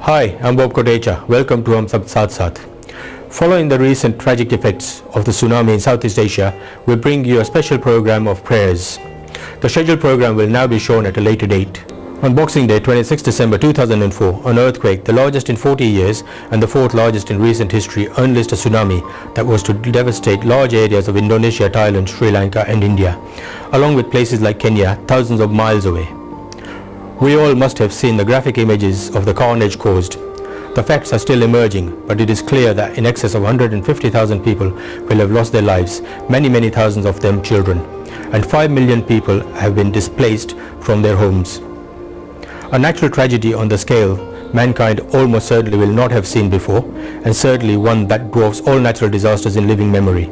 Hi, I'm MKHA. Welcome to Hum Sab Saath Saath. Following the recent tragic effects of the tsunami in Southeast Asia, we bring you a special program of prayers. The scheduled program will now be shown at a later date. On Boxing Day, 26 December 2004, an earthquake, the largest in 40 years and the fourth largest in recent history, unleashed a tsunami that was to devastate large areas of Indonesia, Thailand, Sri Lanka and India, along with places like Kenya, thousands of miles away. We all must have seen the graphic images of the carnage caused. The facts are still emerging, but it is clear that in excess of 150,000 people will have lost their lives, many thousands of them children, and 5 million people have been displaced from their homes. A natural tragedy on the scale mankind almost certainly will not have seen before, and certainly one that dwarfs all natural disasters in living memory.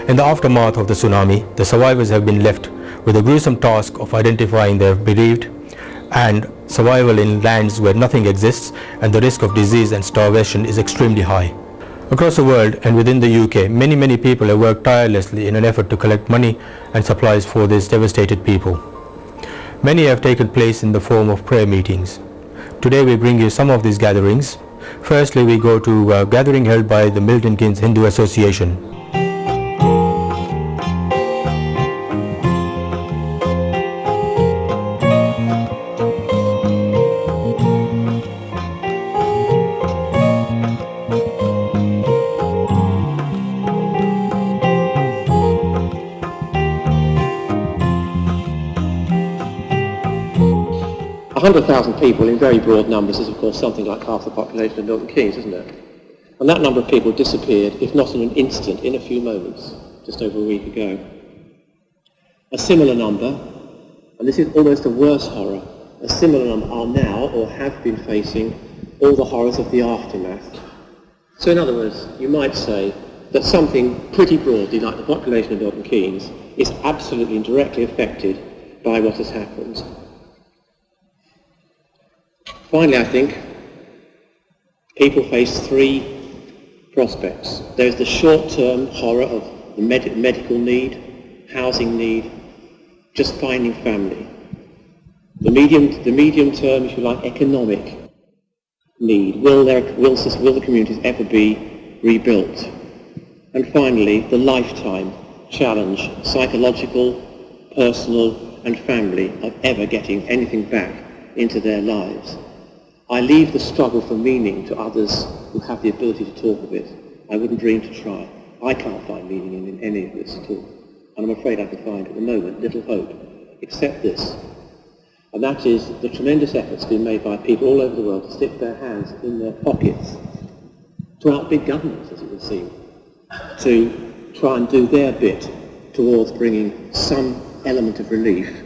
In the aftermath of the tsunami, the survivors have been left with the gruesome task of identifying their bereaved and survival in lands where nothing exists and the risk of disease and starvation is extremely high. Across the world and within the UK, many people have worked tirelessly in an effort to collect money and supplies for these devastated people. Many have taken place in the form of prayer meetings. Today we bring you some of these gatherings. Firstly, we go to a gathering held by the Milton Keynes Hindu Association. 100,000 people in very broad numbers is of course something like half the population of Milton Keynes, isn't it? And that number of people disappeared, if not in an instant, in a few moments, just over a week ago. A similar number, and this is almost a worse horror, a similar number are now or have been facing all the horrors of the aftermath. So in other words, you might say that something pretty broadly like the population of Milton Keynes is absolutely and directly affected by what has happened. Finally, I think people face three prospects. There's the short-term horror of the medical need, housing need, just finding family. The medium term, if you like, economic need. Will the communities ever be rebuilt? And finally, the lifetime challenge, psychological, personal and family, of ever getting anything back into their lives. I leave the struggle for meaning to others who have the ability to talk of it. I wouldn't dream to try. I can't find meaning in any of this at all. And I'm afraid I can find at the moment little hope, except this. And that is the tremendous efforts being made by people all over the world to stick their hands in their pockets, to outbid governments, as it would seem, to try and do their bit towards bringing some element of relief